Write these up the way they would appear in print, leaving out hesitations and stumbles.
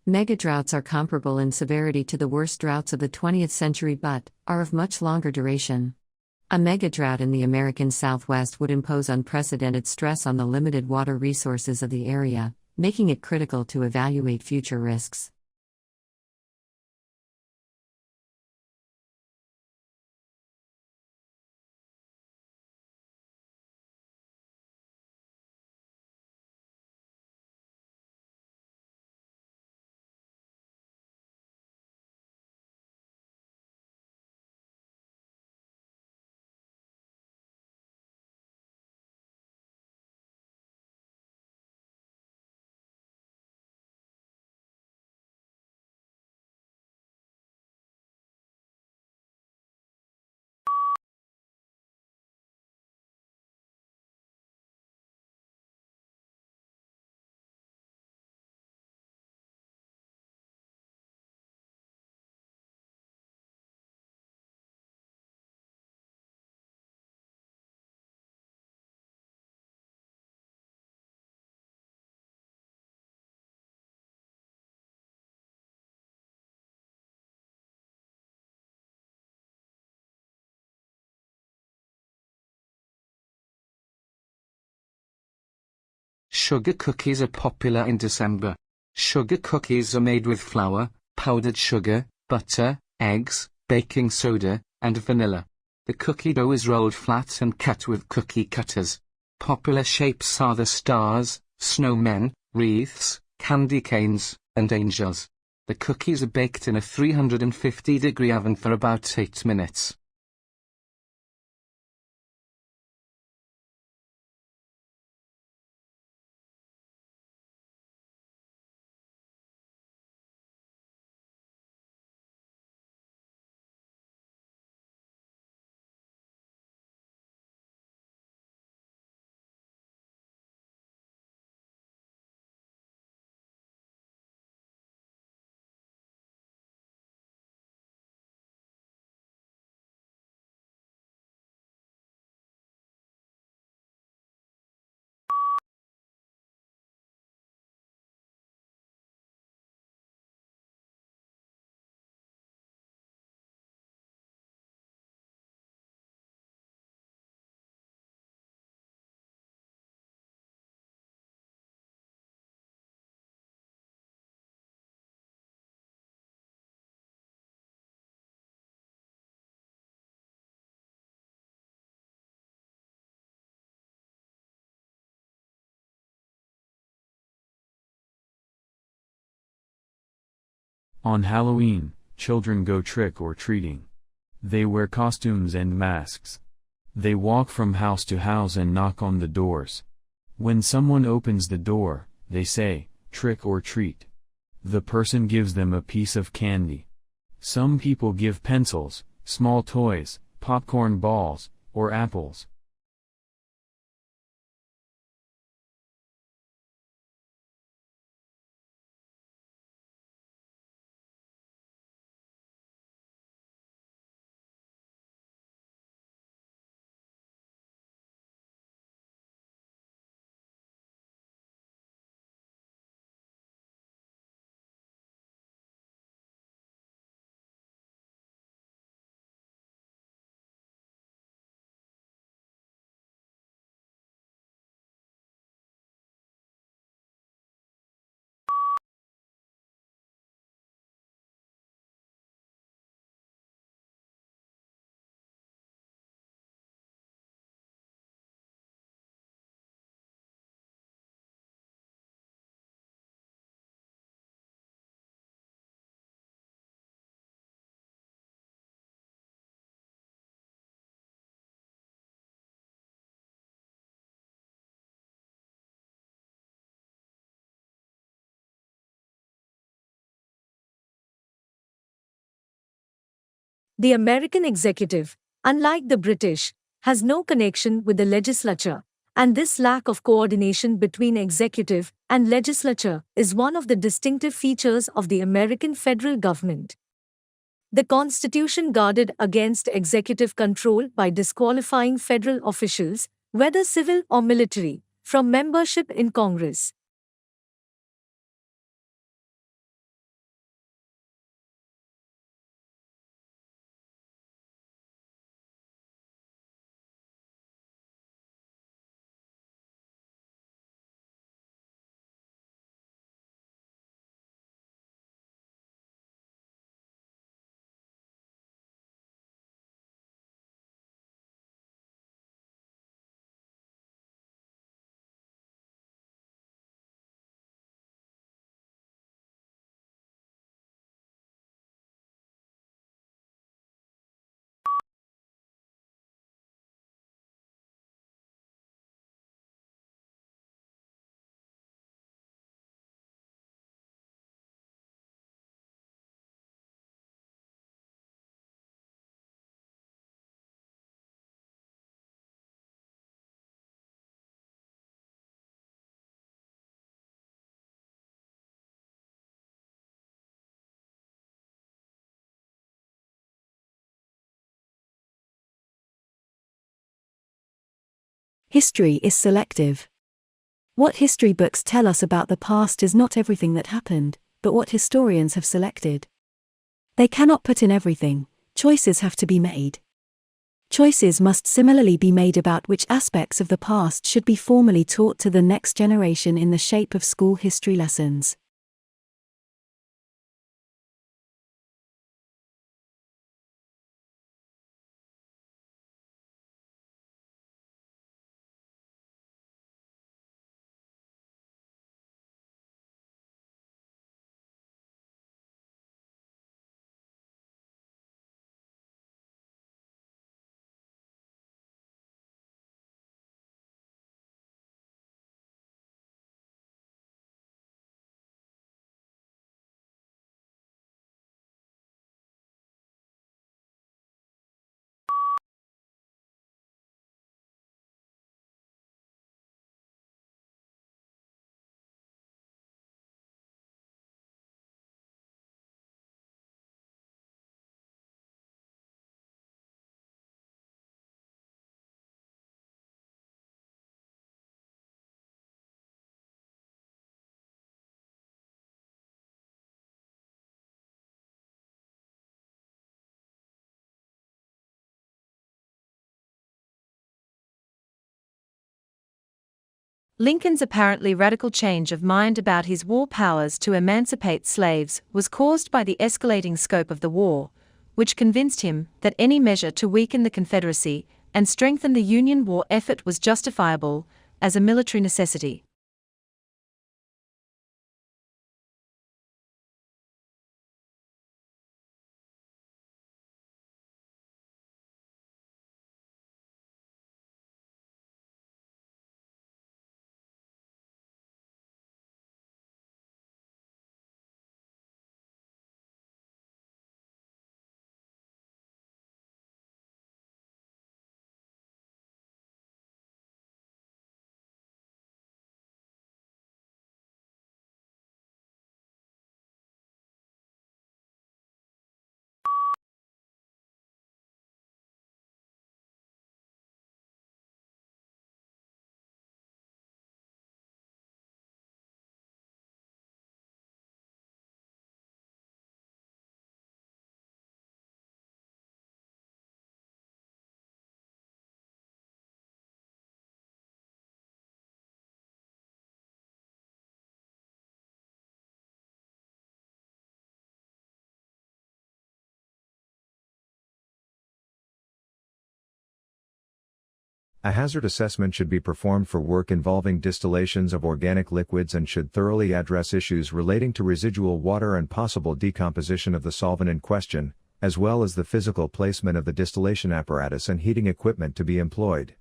Megadroughts are comparable in severity to the worst droughts of the 20th century but are of much longer duration. A megadrought in the American Southwest would impose unprecedented stress on the limited water resources of the area, making it critical to evaluate future risks. Sugar cookies are popular in December. Sugar cookies are made with flour, powdered sugar, butter, eggs, baking soda, and vanilla. The cookie dough is rolled flat and cut with cookie cutters. Popular shapes are the stars, snowmen, wreaths, candy canes, and angels. The cookies are baked in a 350-degree oven for about 8 minutes. On Halloween, children go trick-or-treating. They wear costumes and masks. They walk from house to house and knock on the doors. When someone opens the door, they say, "Trick or treat." The person gives them a piece of candy. Some people give pencils, small toys, popcorn balls, or apples. The American executive, unlike the British, has no connection with the legislature, and this lack of coordination between executive and legislature is one of the distinctive features of the American federal government. The Constitution guarded against executive control by disqualifying federal officials, whether civil or military, from membership in Congress. History is selective. What history books tell us about the past is not everything that happened, but what historians have selected. They cannot put in everything, choices have to be made. Choices must similarly be made about which aspects of the past should be formally taught to the next generation in the shape of school history lessons. Lincoln's apparently radical change of mind about his war powers to emancipate slaves was caused by the escalating scope of the war, which convinced him that any measure to weaken the Confederacy and strengthen the Union war effort was justifiable as a military necessity. A hazard assessment should be performed for work involving distillations of organic liquids and should thoroughly address issues relating to residual water and possible decomposition of the solvent in question, as well as the physical placement of the distillation apparatus and heating equipment to be employed.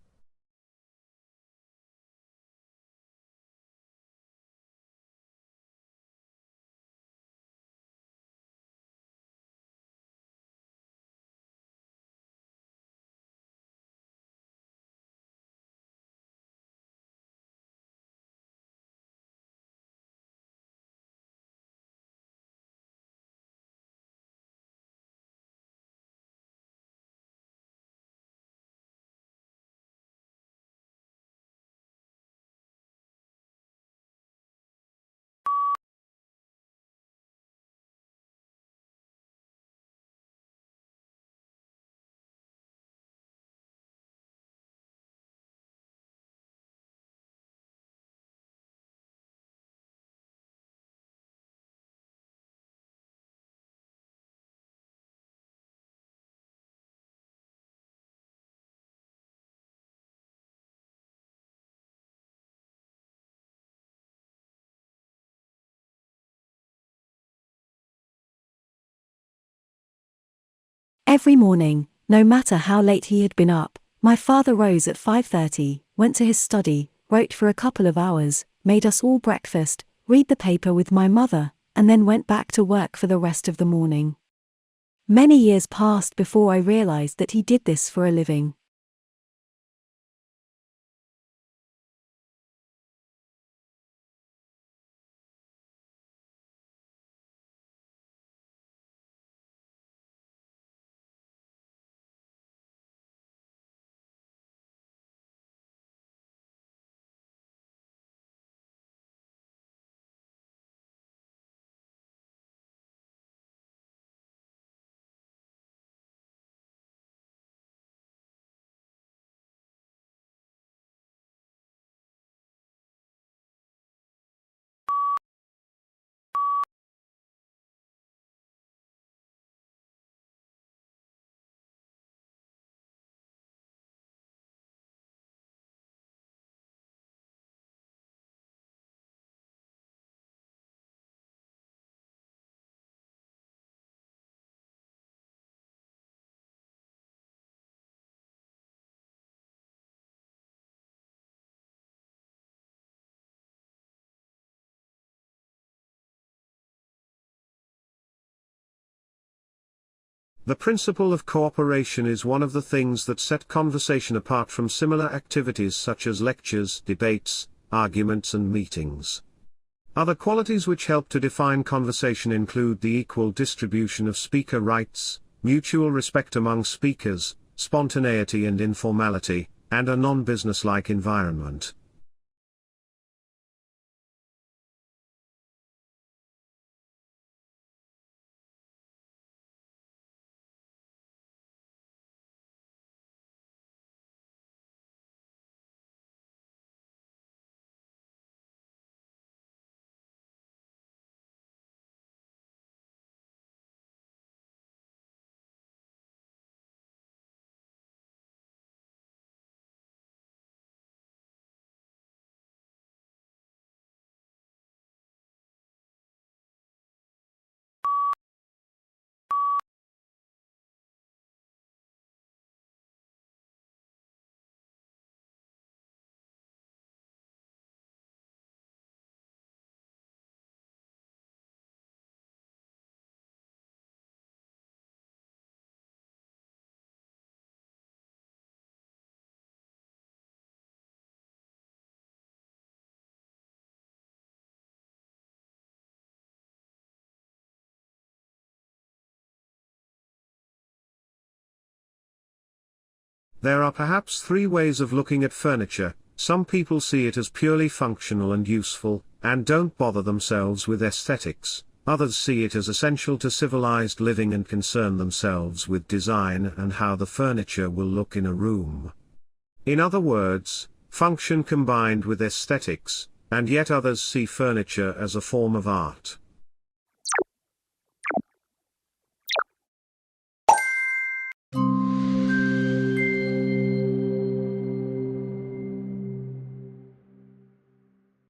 Every morning, no matter how late he had been up, my father rose at 5:30, went to his study, wrote for a couple of hours, made us all breakfast, read the paper with my mother, and then went back to work for the rest of the morning. Many years passed before I realized that he did this for a living. The principle of cooperation is one of the things that set conversation apart from similar activities such as lectures, debates, arguments and meetings. Other qualities which help to define conversation include the equal distribution of speaker rights, mutual respect among speakers, spontaneity and informality, and a non-business-like environment. There are perhaps three ways of looking at furniture. Some people see it as purely functional and useful, and don't bother themselves with aesthetics. Others see it as essential to civilized living and concern themselves with design and how the furniture will look in a room. In other words, function combined with aesthetics, and yet others see furniture as a form of art.